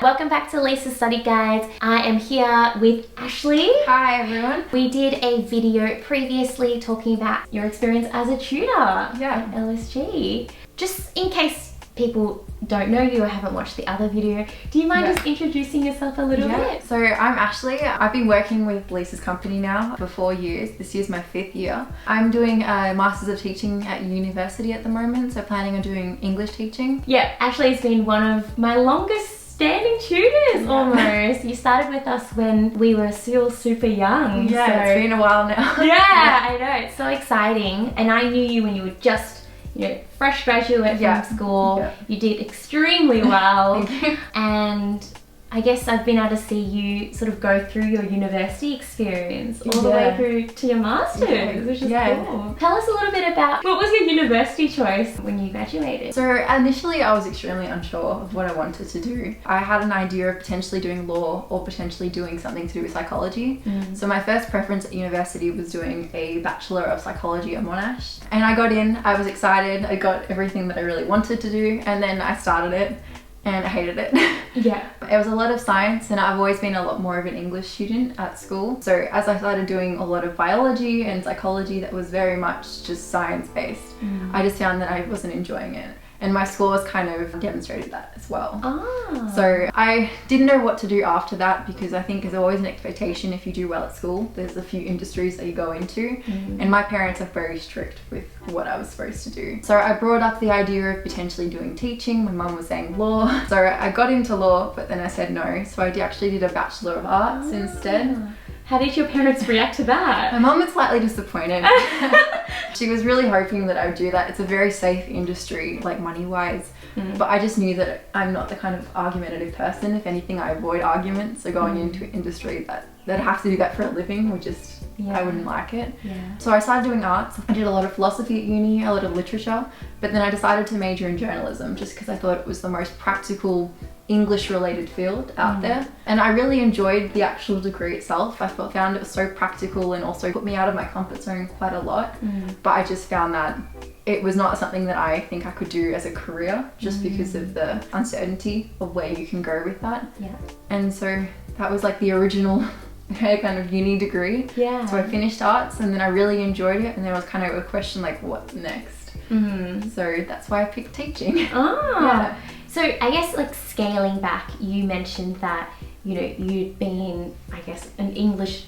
Welcome back to Lisa's Study Guides. I am here with Ashley. Hi everyone. We did a video previously talking about your experience as a tutor at LSG. Just in case people don't know you or haven't watched the other video, do you mind just introducing yourself a little bit? So I'm Ashley. I've been working with Lisa's company now for 4 years. This year's my 5th year. I'm doing a Masters of Teaching at university at the moment, so planning on doing English teaching. Yeah, Ashley's been one of my longest standing tutors almost. You started with us when we were still super young. Yeah, so it's been a while now. Yeah, I know, it's so exciting. And I knew you when you were just, fresh graduate from school. Yeah. You did extremely well. Thank you. And I guess I've been able to see you sort of go through your university experience all the way through to your masters, which is cool. Tell us a little bit about what was your university choice when you graduated? So initially I was extremely unsure of what I wanted to do. I had an idea of potentially doing law or potentially doing something to do with psychology. So my first preference at university was doing a Bachelor of Psychology at Monash. And I got in, I was excited, I got everything that I really wanted to do, and then I started it. And I hated it. It was a lot of science, and I've always been a lot more of an English student at school. So as I started doing a lot of biology and psychology that was very much just science based, I just found that I wasn't enjoying it. And my scores kind of demonstrated that as well. So I didn't know what to do after that, because I think there's always an expectation if you do well at school. There's a few industries that you go into, and my parents are very strict with what I was supposed to do. So I brought up the idea of potentially doing teaching. My mum was saying law. So I got into law, but then I said no. So I actually did a Bachelor of Arts instead. How did your parents react to that? My mum was slightly disappointed. She was really hoping that I would do that. It's a very safe industry, like money-wise. But I just knew that I'm not the kind of argumentative person. If anything, I avoid arguments. So going into an industry that I have to do that for a living would just, I wouldn't like it. So I started doing arts. I did a lot of philosophy at uni, a lot of literature. But then I decided to major in journalism just because I thought it was the most practical English related field out there, and I really enjoyed the actual degree itself. I found it was so practical and also put me out of my comfort zone quite a lot, but I just found that it was not something that I think I could do as a career just because of the uncertainty of where you can go with that. And so that was like the original kind of uni degree. So I finished arts, and then I really enjoyed it, and then it was kind of a question like, what's next? So that's why I picked teaching. So I guess like scaling back, you mentioned that, you'd been, I guess,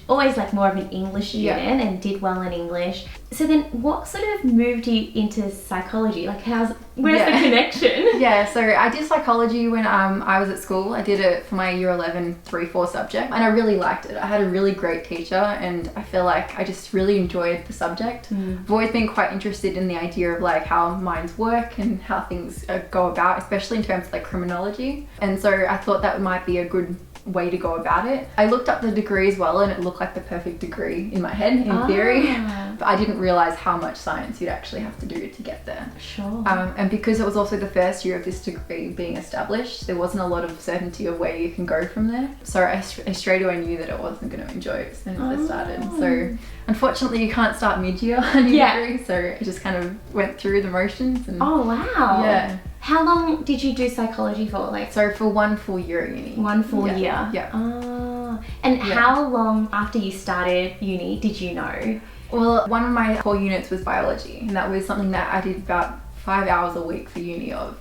always like more of an English student and did well in English. So then what sort of moved you into psychology? Like where's the connection? So I did psychology when I was at school. I did it for my year 11 3-4 subject, and I really liked it. I had a really great teacher, and I feel like I just really enjoyed the subject. I've always been quite interested in the idea of like how minds work and how things go about, especially in terms of like criminology. And so I thought that might be a good way to go about it. I looked up the degree as well, and it looked like the perfect degree in my head in theory, but I didn't realize how much science you'd actually have to do to get there. And because it was also the first year of this degree being established, there wasn't a lot of certainty of where you can go from there. So I straight away knew that I wasn't going to enjoy it as soon as I started. So unfortunately you can't start mid-year on your degree, so I just kind of went through the motions. And how long did you do psychology for? So for 1 full year at uni. 1 full year? And how long after you started uni did you know? Well, one of my core units was biology, and that was something that I did about 5 hours a week for uni of.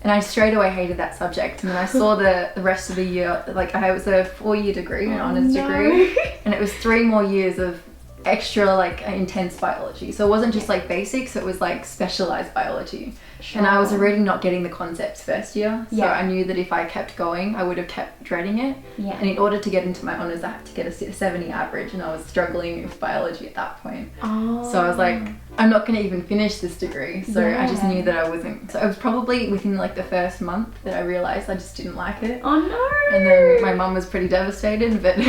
And I straight away hated that subject, and then I saw the rest of the year, like it was a 4-year degree, an honours degree, and it was 3 more years of extra like intense biology. So it wasn't just like basics, it was like specialized biology. And I was already not getting the concepts first year, so I knew that if I kept going I would have kept dreading it. And in order to get into my honours I had to get a 70 average, and I was struggling with biology at that point. So I was like, I'm not going to even finish this degree. So I just knew that I wasn't. So it was probably within like the first month that I realised I just didn't like it. And then my mum was pretty devastated, but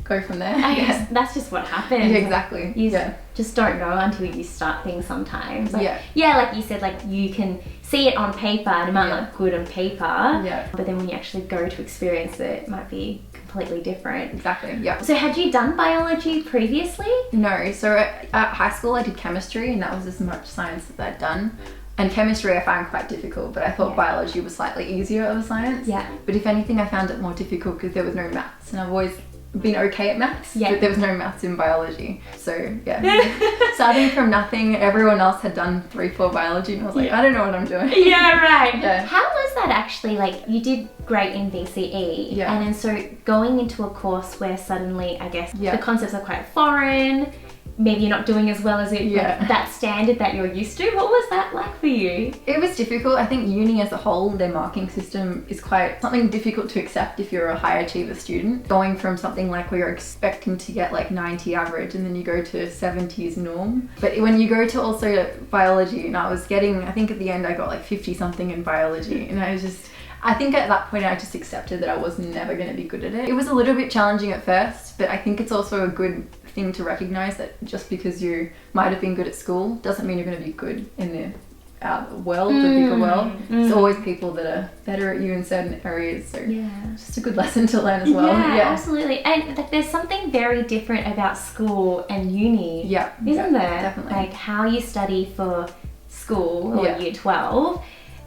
go from there. I guess that's just what happens. Exactly. You just don't know until you start things sometimes. Like you said, like you can see it on paper and it might look good on paper, but then when you actually go to experience it, it might be completely different. Exactly, So had you done biology previously? No, so at high school I did chemistry, and that was as much science as I'd done. And chemistry I found quite difficult, but I thought biology was slightly easier of a science. Yeah. But if anything, I found it more difficult because there was no maths, and I've always been okay at maths, but there was no maths in biology. So yeah, starting from nothing, everyone else had done 3-4 biology, and I was like, I don't know what I'm doing. Yeah, right. Yeah. How was that actually? Like, you did great in VCE, and then so going into a course where suddenly, I guess, the concepts are quite foreign, maybe you're not doing as well as it, like, that standard that you're used to. What was that like for you? It was difficult. I think uni as a whole, their marking system is quite something difficult to accept if you're a high achiever student. Going from something like where you're expecting to get like 90 average and then you go to 70 is norm. But when you go to also biology, and I was getting, I think at the end I got like 50 something in biology, and I think at that point I just accepted that I was never going to be good at it. It was a little bit challenging at first, but I think it's also a good thing to recognize that just because you might have been good at school doesn't mean you're going to be good in the world, the bigger world. There's always people that are better at you in certain areas, so it's just a good lesson to learn as well. Yeah, absolutely. And like, there's something very different about school and uni, isn't there? Definitely. Like how you study for school or year 12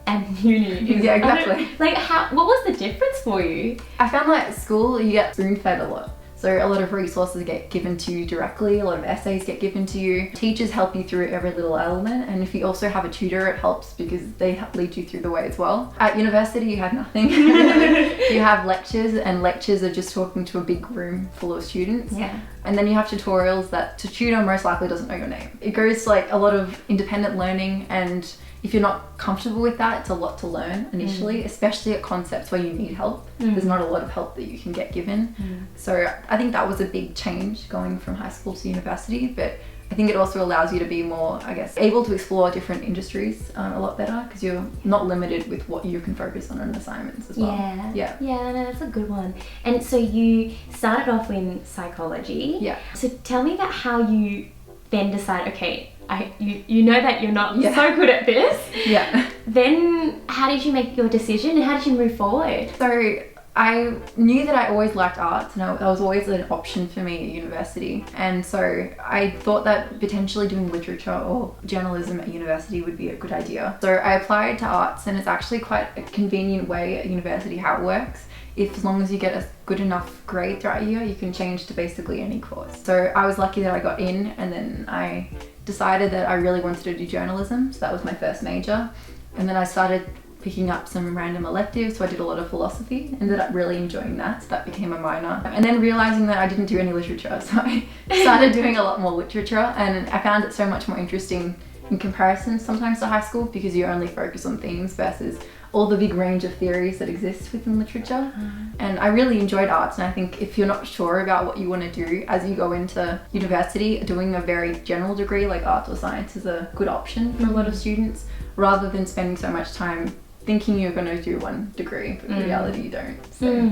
and uni is, exactly. Like, what was the difference for you? I found like at school you get spoon-fed a lot. So a lot of resources get given to you directly, a lot of essays get given to you. Teachers help you through every little element, and if you also have a tutor, it helps because they lead you through the way as well. At university, you have nothing. You have lectures, and lectures are just talking to a big room full of students. Yeah. And then you have tutorials that the tutor most likely doesn't know your name. It goes to like a lot of independent learning, and if you're not comfortable with that, it's a lot to learn initially, especially at concepts where you need help. There's not a lot of help that you can get given. So I think that was a big change going from high school to university, but I think it also allows you to be more, I guess, able to explore different industries a lot better because you're not limited with what you can focus on assignments as well. Yeah, no, that's a good one. And so you started off in psychology. Yeah. So tell me about how you then decide, okay, you know that you're not so good at this. Yeah. Then how did you make your decision and how did you move forward? So I knew that I always liked arts, and that was always an option for me at university. And so I thought that potentially doing literature or journalism at university would be a good idea. So I applied to arts, and it's actually quite a convenient way at university how it works. As long as you get a good enough grade throughout a year, you can change to basically any course. So I was lucky that I got in, and then I decided that I really wanted to do journalism. So that was my first major. And then I started picking up some random electives, so I did a lot of philosophy, ended up really enjoying that, so that became a minor. And then realizing that I didn't do any literature, so I started doing a lot more literature, and I found it so much more interesting in comparison sometimes to high school because you only focus on themes versus all the big range of theories that exist within literature. And I really enjoyed arts, and I think if you're not sure about what you want to do as you go into university, doing a very general degree like arts or science is a good option for a lot of students rather than spending so much time thinking you're going to do one degree, but in reality you don't. So,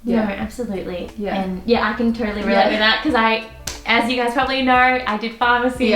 No, absolutely. Yeah. And I can totally relate with that because as you guys probably know, I did pharmacy.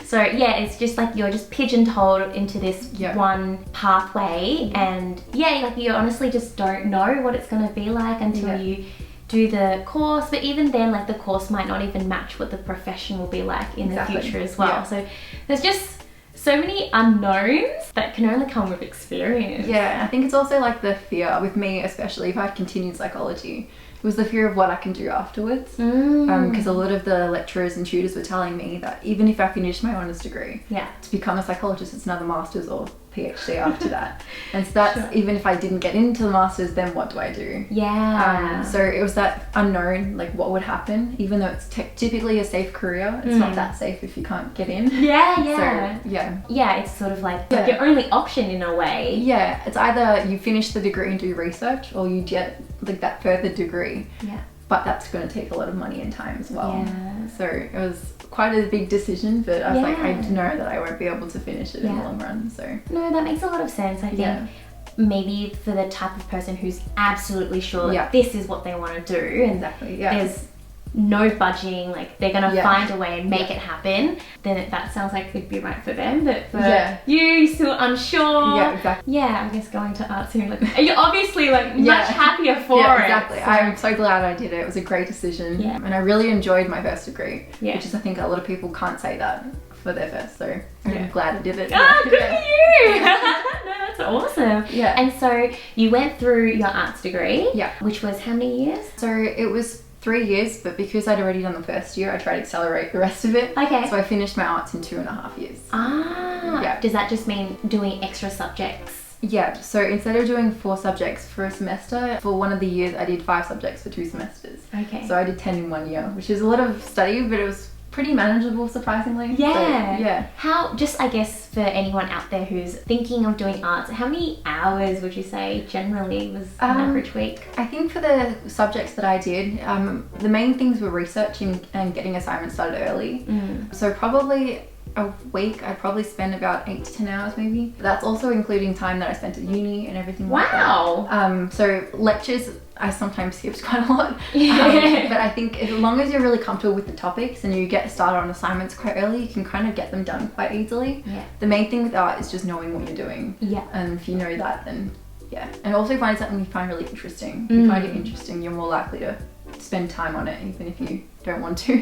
So it's just like you're just pigeonholed into this one pathway, and like you honestly just don't know what it's going to be like until you do the course. But even then, like the course might not even match what the profession will be like in the future as well. So there's just so many unknowns that can only come with experience. I think it's also like the fear with me, especially if I continued psychology. It was the fear of what I can do afterwards, because a lot of the lecturers and tutors were telling me that even if I finished my honours degree, to become a psychologist it's another master's or PhD after that. And so that's even if I didn't get into the master's, then what do I do? So it was that unknown, like what would happen, even though it's typically a safe career, it's not that safe if you can't get in. It's sort of like your only option in a way. It's either you finish the degree and do research, or you get like that further degree, but that's going to take a lot of money and time as well. So it was quite a big decision, but I was like, I know that I won't be able to finish it in the long run. So no, that makes a lot of sense. I think maybe for the type of person who's absolutely sure that this is what they want to do, and there's no budging, like they're gonna find a way and make it happen, then that sounds like it'd be right for them. But for you still unsure, I guess going to art soon, like you're obviously like much happier for it. So. I'm so glad I did it. It was a great decision, and I really enjoyed my first degree, which is I think a lot of people can't say that for their first, so I'm glad I did it. Ah, good for you! No, that's awesome. Yeah. And so you went through your arts degree, Yeah. which was how many years? So it was 3 years, but because I'd already done the first year, I tried to accelerate the rest of it. Okay. So I finished my arts in 2.5 years. Ah, Yeah. Does that just mean doing extra subjects? Yeah, so instead of doing 4 subjects for a semester, for one of the years I did 5 subjects for 2 semesters. Okay. So I did 10 in 1 year, which is a lot of study, but it was pretty manageable, surprisingly. Yeah. So, yeah. How, just I guess for anyone out there who's thinking of doing arts, how many hours would you say generally was an average week? I think for the subjects that I did, the main things were researching and getting assignments started early. So probably a week I'd probably spend about 8 to 10 hours maybe. That's also including time that I spent at uni and everything like that. Wow! So lectures I sometimes skipped quite a lot. Yeah. But I think as long as you're really comfortable with the topics and you get started on assignments quite early, you can kind of get them done quite easily. Yeah. The main thing with art is just knowing what you're doing. Yeah. And if you know that, then yeah. And also find something you find really interesting. If you find it interesting, you're more likely to spend time on it, even if you don't want to.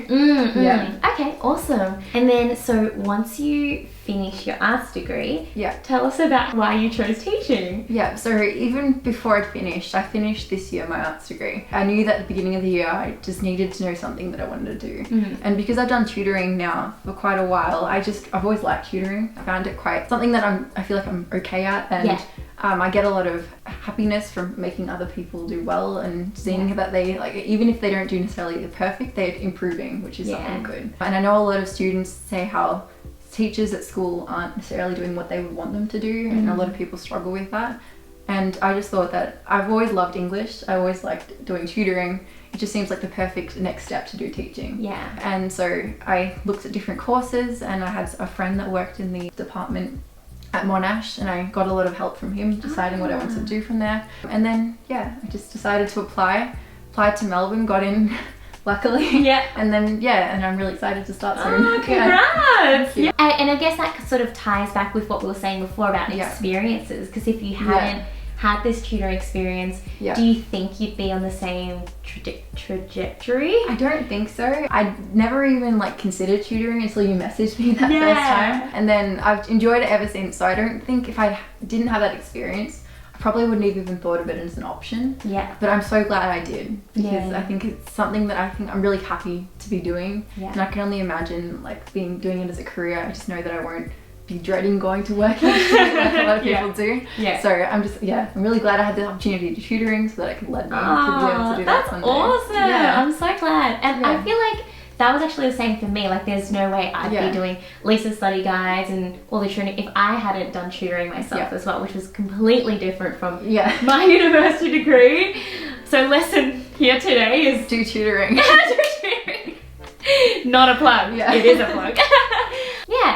Yeah. Okay, awesome. And then, so once you finish your arts degree, Yeah. tell us about why you chose teaching. Yeah, so even before I finished this year my arts degree. I knew that at the beginning of the year I just needed to know something that I wanted to do. And because I've done tutoring now for quite a while, I've always liked tutoring. I found it quite something that I feel like I'm okay at, and I get a lot of happiness from making other people do well and seeing that they, like, even if they don't do necessarily the perfect, they're improving, which is something good. And I know a lot of students say how teachers at school aren't necessarily doing what they would want them to do, and a lot of people struggle with that. And I just thought that I've always loved English. I always liked doing tutoring. It just seems like the perfect next step to do teaching. Yeah. And so I looked at different courses, and I had a friend that worked in the department at Monash, and I got a lot of help from him deciding what I wanted to do from there. And then I just decided to applied to Melbourne, got in luckily. Yeah. And then and I'm really excited to start soon. Oh, congrats! Yeah. And I guess that sort of ties back with what we were saying before about experiences, because if you hadn't had this tutoring experience, do you think you'd be on the same trajectory? I don't think so. I never even considered tutoring until you messaged me that first time, and then I've enjoyed it ever since. So I don't think if I didn't have that experience, I probably wouldn't have even thought of it as an option. Yeah. But I'm so glad I did, because I think it's something that I'm really happy to be doing, and I can only imagine doing it as a career. I just know that I won't be dreading going to work each day like a lot of people do. Yeah. So I'm really glad I had the opportunity to do tutoring so that I could let me to be able to do that someday. That's awesome. Yeah. I'm so glad. And I feel like that was actually the same for me. There's no way I'd be doing Lisa's study guides and all the tutoring if I hadn't done tutoring myself as well, which was completely different from my university degree. So lesson here today is do tutoring. Do tutoring. Not a plug. It is a plug.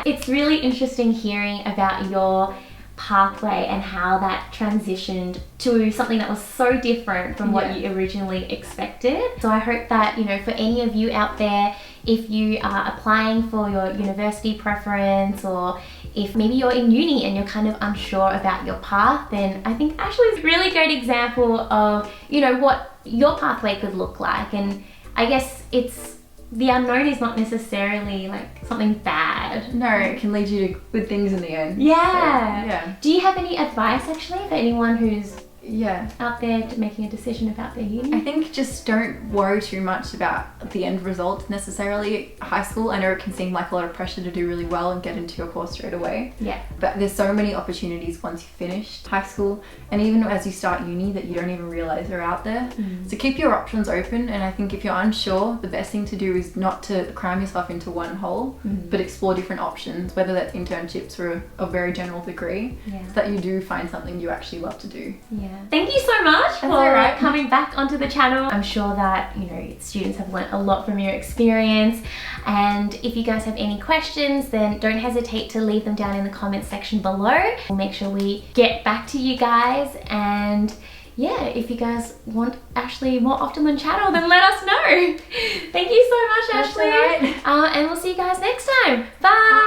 It's really interesting hearing about your pathway and how that transitioned to something that was so different from what you originally expected. So I hope that, for any of you out there, if you are applying for your university preference, or if maybe you're in uni and you're kind of unsure about your path, then I think Ashley's a really great example of, what your pathway could look like. And I guess the unknown is not necessarily something bad. No, it can lead you to good things in the end. Yeah. So, Do you have any advice actually for anyone who's out there making a decision about their uni? I think just don't worry too much about the end result necessarily. High school, I know it can seem like a lot of pressure to do really well and get into your course straight away. Yeah. But there's so many opportunities once you've finished high school, and even as you start uni, that you don't even realize are out there. So keep your options open, and I think if you're unsure, the best thing to do is not to cram yourself into one hole, but explore different options, whether that's internships or a very general degree, so that you do find something you actually love to do. Yeah. Thank you so much for coming back onto the channel. I'm sure that students have learnt a lot from your experience, and if you guys have any questions, then don't hesitate to leave them down in the comments section below. We'll make sure we get back to you guys, and if you guys want Ashley more often on channel, then let us know. Thank you so much, Ashley. That's all right. And we'll see you guys next time. Bye.